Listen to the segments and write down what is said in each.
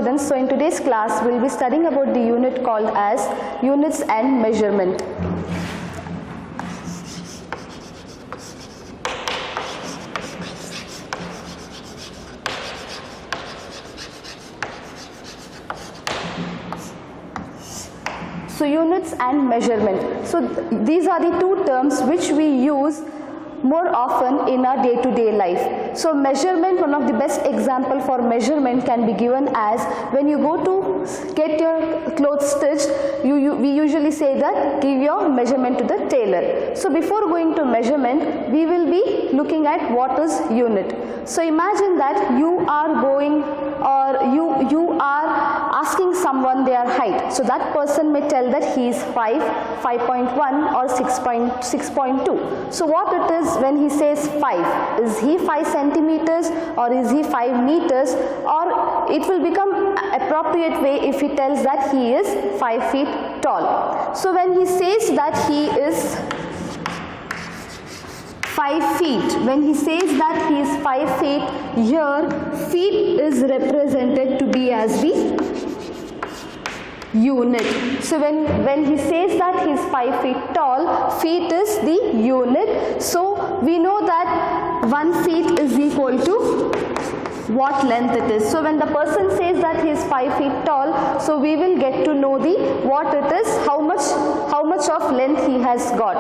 students. So in today's class we will be studying about the unit called as units and measurement. So units and measurement. So these are the two terms which we use more often in our day-to-day life. So measurement, one of the best example for measurement can be given as when you go to get your clothes stitched, we usually say that give your measurement to the tailor. So before going to measurement, we will be looking at what is unit. So imagine that you are going or you are asking someone their height. So that person may tell that he is 5.1 or 6.2. So what it is when he says 5? Is he 5 centimeters or is he 5 meters? Or it will become appropriate way if he tells that he is 5 feet tall. So when he says that he is 5 feet, when he says that he is 5 feet, here feet is represented to be as the unit. So when he says that he is 5 feet tall, feet is the unit. So we know that 1 feet is equal to what length it is. So when the person says that he is 5 feet tall, so we will get to know the what it is, how much of length he has got.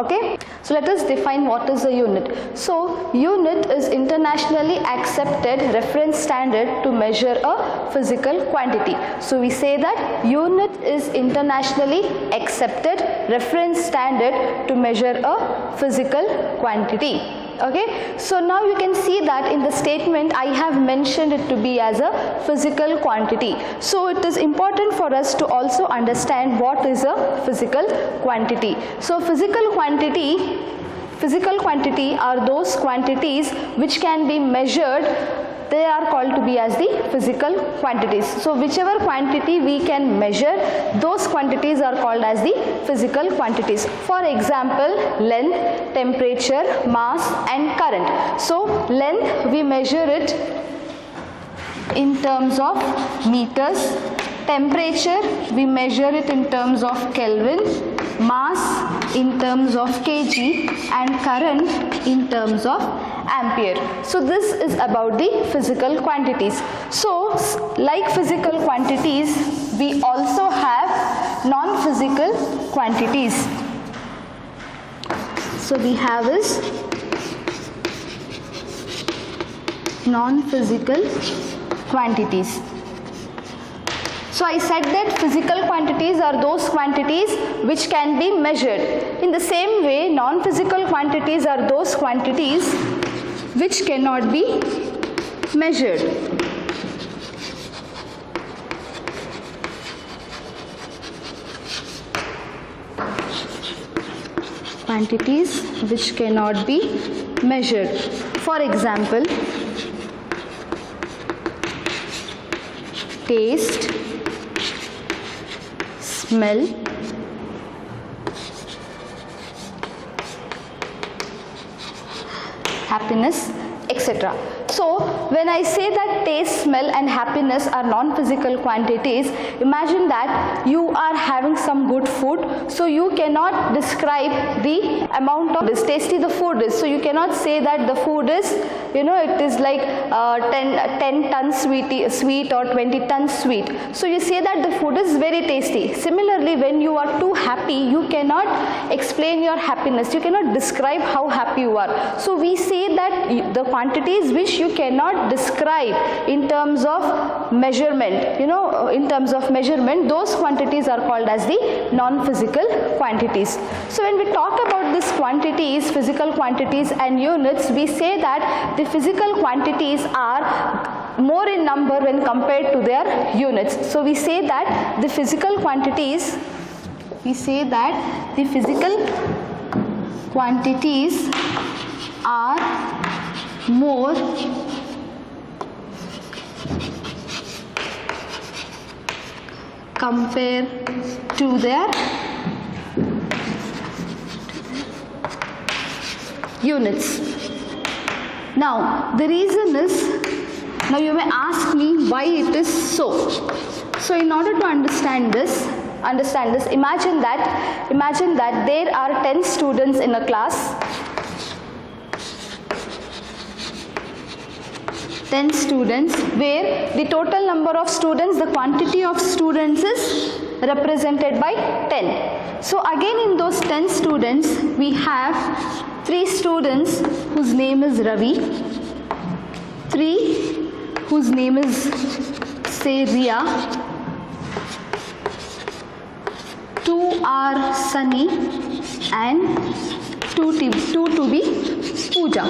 Okay, so let us define what is a unit. So unit is internationally accepted reference standard to measure a physical quantity. So we say that unit is internationally accepted reference standard to measure a physical quantity. Okay, so now you can see that in the statement I have mentioned it to be as a physical quantity. So it is important for us to also understand what is a physical quantity. So physical quantity are those quantities which can be measured. They are called to be as the physical quantities. So whichever quantity we can measure, those quantities are called as the physical quantities. For example, length, temperature, mass and current. So length we measure it in terms of meters, temperature we measure it in terms of Kelvin, mass in terms of kg and current in terms of ampere. So this is about the physical quantities. So like physical quantities, we also have non-physical quantities. So we have is non-physical quantities. So I said that physical quantities are those quantities which can be measured. In the same way, non-physical quantities are those quantities which cannot be measured. Quantities which cannot be measured. For example, taste, smell, happiness, etc. So when I say that taste, smell and happiness are non-physical quantities, imagine that you are having some good food, so you cannot describe the amount of this tasty the food is. So you cannot say that the food is, it is like 10 tons sweet or 20 tons sweet. So you say that the food is very tasty. Similarly, when you are too happy, you cannot explain your happiness. You cannot describe how happy you are. So we say that the quantities which you cannot describe in terms of measurement, in terms of measurement, those quantities are called as the non-physical quantities. So when we talk about these quantities, physical quantities and units, we say that the physical quantities are more in number when compared to their units. So we say that the physical quantities, are more compared to their units. Now the reason is, now you may ask me why it is so. So in order to understand this, imagine that there are 10 students in a class. 10 students, where the total number of students, the quantity of students is represented by 10. So again, in those 10 students, we have 3 students whose name is Ravi, 3 whose name is, say, Riya, 2 are Sunny, and 2 to be Pooja.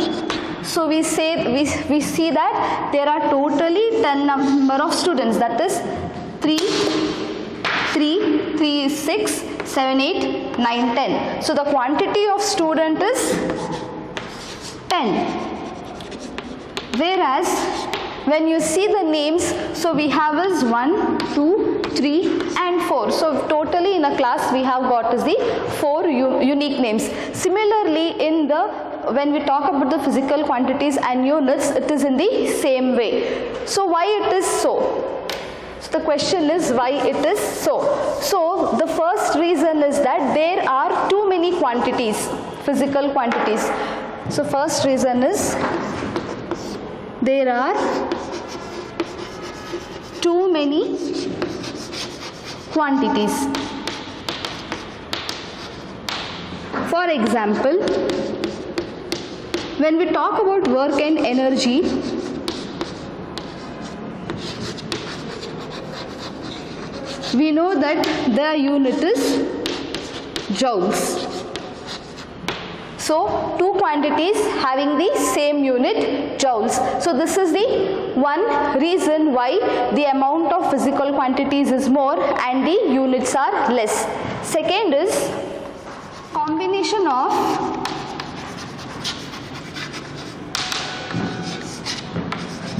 So we see that there are totally 10 number of students, that is 3 is 6, 7, 8, 9, 10. So the quantity of student is 10. Whereas when you see the names, so we have is 1, 2, 3 and 4. So totally in a class we have got is the 4 unique names. Similarly, when we talk about the physical quantities and units, it is in the same way. So why it is so? So the question is why it is so. So the first reason is that there are too many quantities, physical quantities. So first reason is there are too many quantities. For example, when we talk about work and energy, we know that the unit is joules. So, two quantities having the same unit, joules. So, this is the one reason why the amount of physical quantities is more and the units are less. Second is combination of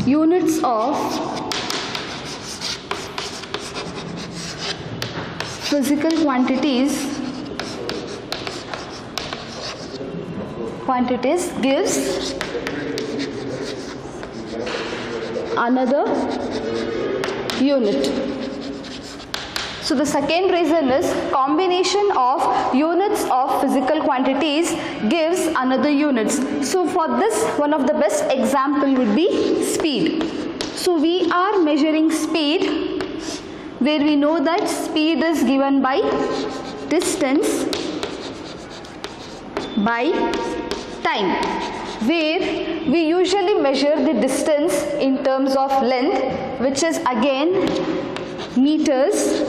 units of physical quantities gives another unit. So the second reason is combination of units of physical quantities gives another units. So for this, one of the best example would be speed. So we are measuring speed, where we know that speed is given by distance by time, where we usually measure the distance in terms of length, which is again meters,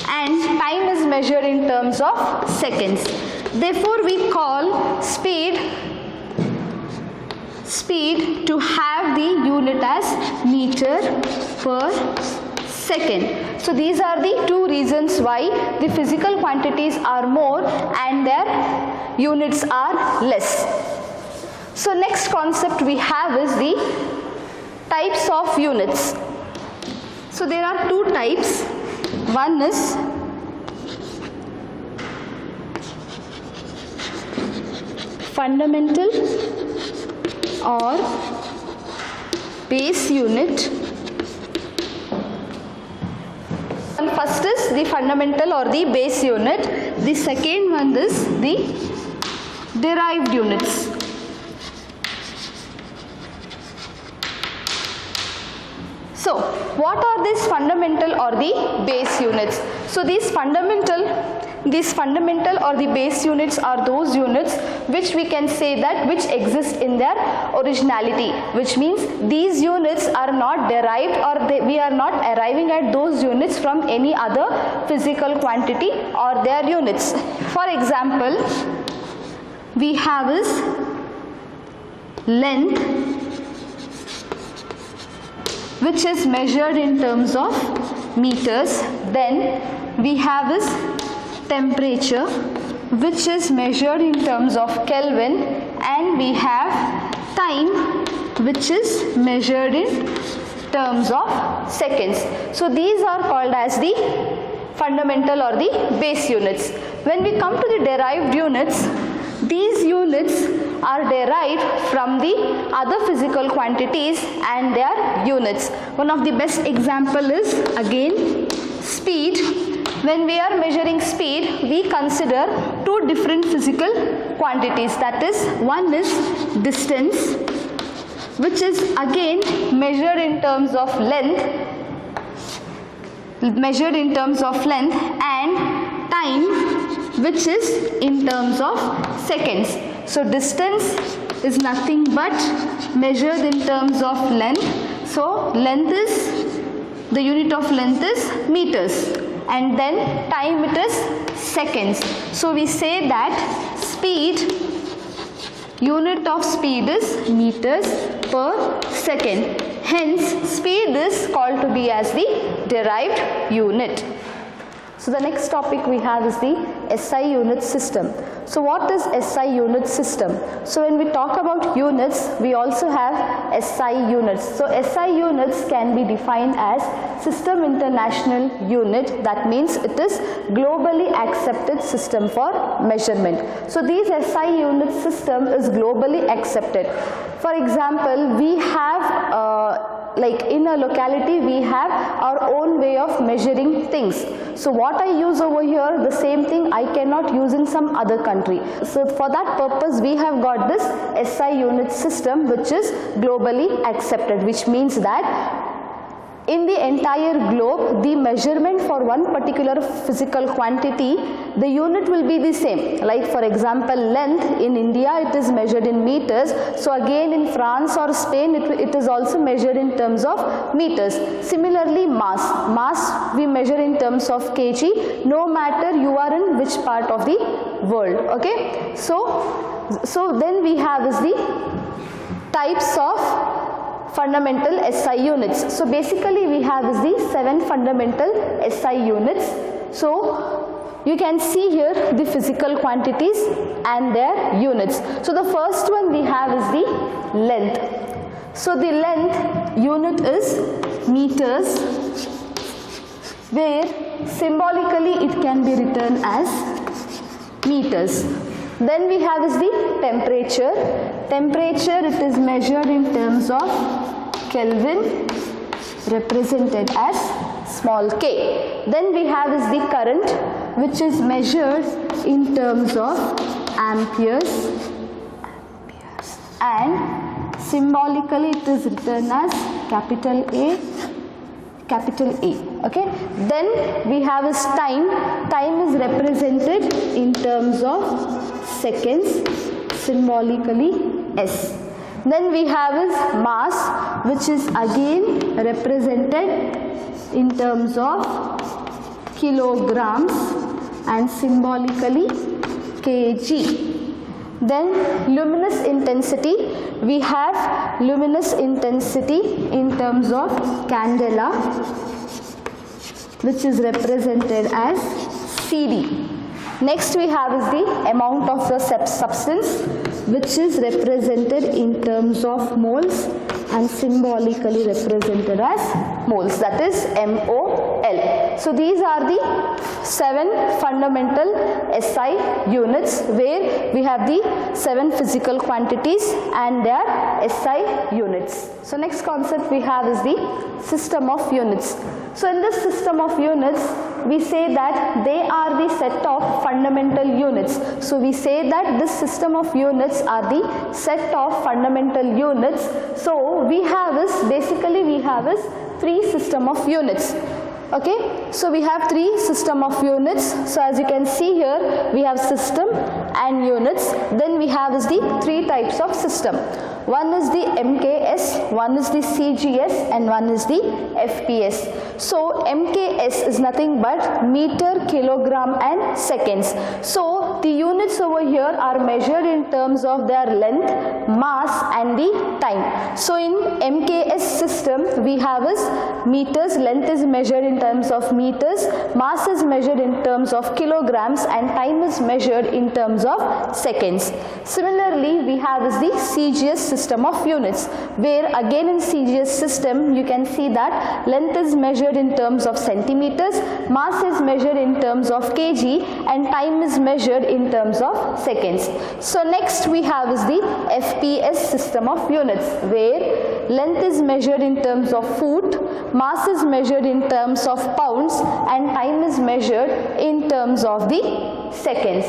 and time is measured in terms of seconds. Therefore, we call speed to have the unit as meter per second. So these are the two reasons why the physical quantities are more and their units are less. So next concept we have is the types of units. So there are two types. One is fundamental or base unit. And first is the fundamental or the base unit. The second one is the derived units. So, what are these fundamental or the base units? So, these fundamental or the base units are those units which we can say that which exist in their originality, which means these units are not derived or we are not arriving at those units from any other physical quantity or their units. For example, we have is length, which is measured in terms of meters. Then we have is temperature, which is measured in terms of Kelvin, and we have time, which is measured in terms of seconds. So these are called as the fundamental or the base units. When we come to the derived units, these units are derived from the other physical quantities and their units. One of the best example is again speed. When we are measuring speed, we consider two different physical quantities. That is, one is distance, which is again measured in terms of length, and time, which is in terms of seconds. So distance is nothing but measured in terms of length. So the unit of length is meters, and then time it is seconds. So we say that unit of speed is meters per second. Hence speed is called to be as the derived unit. So the next topic we have is the SI unit system. So what is SI unit system? So when we talk about units, we also have SI units. So SI units can be defined as System International Unit. That means it is globally accepted system for measurement. So these SI unit system is globally accepted. For example, we have like in a locality we have our own way of measuring things. So what I use over here, the same thing I cannot use in some other country. So for that purpose we have got this SI unit system, which is globally accepted, which means that in the entire globe, the measurement for one particular physical quantity, the unit will be the same. Like for example, length in India it is measured in meters. So again in France or Spain it is also measured in terms of meters. Similarly, mass we measure in terms of kg, no matter you are in which part of the world. Okay, so then we have is the types of fundamental SI units. So basically we have is the 7 fundamental SI units. So you can see here the physical quantities and their units. So the first one we have is the length. So the length unit is meters, where symbolically it can be written as meters. Then we have is the temperature. Temperature it is measured in terms of Kelvin, represented as small k. Then we have is the current, which is measured in terms of amperes, and symbolically it is written as capital A. Okay. Then we have is time. Time is represented in terms of seconds, symbolically S. Then we have is mass, which is again represented in terms of kilograms and symbolically kg. Then luminous intensity, we have luminous intensity in terms of candela, which is represented as CD. Next we have is the amount of the substance, which is represented in terms of moles and symbolically represented as moles, that is MOL. So these are the 7 fundamental SI units, where we have the 7 physical quantities and their SI units. So next concept we have is the system of units. So in this system of units, we say that they are the set of fundamental units. So we say that this system of units are the set of fundamental units. So we have is basically 3 system of units. Okay, so we have 3 system of units. So as you can see here, we have system and units. Then we have is the 3 types of system. One is the MKS, one is the CGS, and one is the FPS. So MKS is nothing but meter, kilogram and seconds. So the units over here are measured in terms of their length, mass and the time. So in MKS system we have is meters, length is measured in terms of meters, mass is measured in terms of kilograms and time is measured in terms of seconds. Similarly, we have is the CGS system of units, where again in CGS system you can see that length is measured in terms of centimeters, mass is measured in terms of kg and time is measured in terms of seconds. So next we have is the FPS system of units, where length is measured in terms of foot, mass is measured in terms of pounds, and time is measured in terms of the seconds.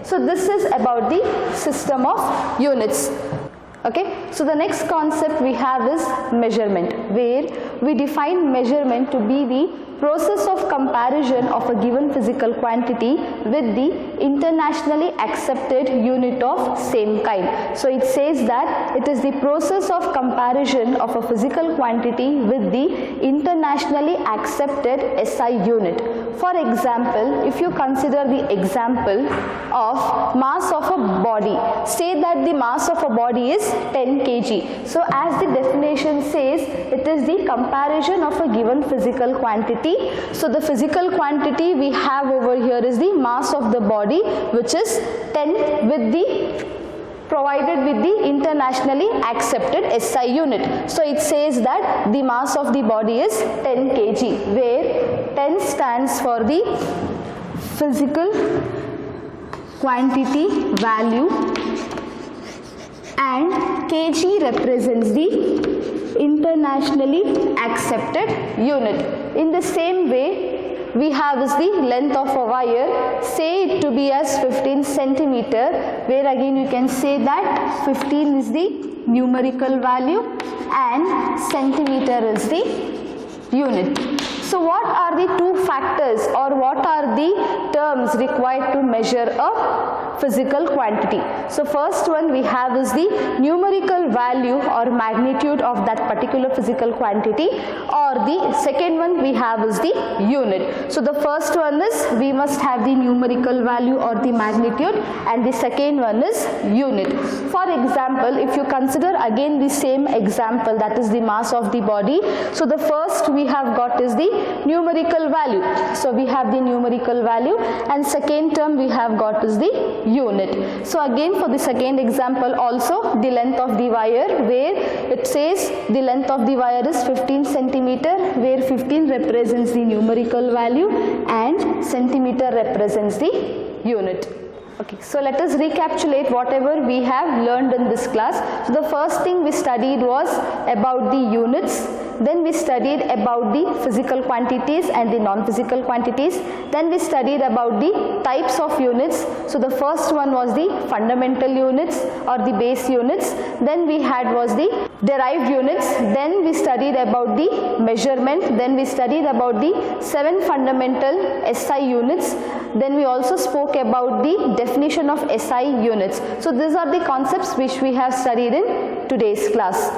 So this is about the system of units. Okay, so the next concept we have is measurement, where we define measurement to be the process of comparison of a given physical quantity with the internationally accepted unit of same kind. So it says that it is the process of comparison of a physical quantity with the internationally accepted SI unit. For example, if you consider the example of mass of a body, say that the mass of a body is 10 kg. So as the definition says, it is the comparison of a given physical quantity. So the physical quantity we have over here is the mass of the body, which is 10 with the provided with the internationally accepted SI unit. So it says that the mass of the body is 10 kg, where 10 stands for the physical quantity value and kg represents the internationally accepted unit. In the same way, we have is the length of a wire, say it to be as 15 centimeter, where again you can say that 15 is the numerical value and centimeter is the unit. So what are the two factors or what are the terms required to measure a physical quantity? So first one we have is the numerical value or magnitude of that particular physical quantity, or the second one we have is the unit. So the first one is we must have the numerical value or the magnitude, and the second one is unit. For example, if you consider again the same example, that is the mass of the body. So the first we have got is the numerical value. So we have the numerical value, and second term we have got is the unit. So again for the second example also, the length of the wire, where it says the length of the wire is 15 centimeter, where 15 represents the numerical value and centimeter represents the unit. Okay, so let us recapitulate whatever we have learned in this class. So the first thing we studied was about the units, then we studied about the physical quantities and the non-physical quantities, then we studied about the types of units. So the first one was the fundamental units or the base units, then we had was the derived units, then we studied about the measurement, then we studied about the 7 fundamental SI units, then we also spoke about the definition of SI units. So these are the concepts which we have studied in today's class.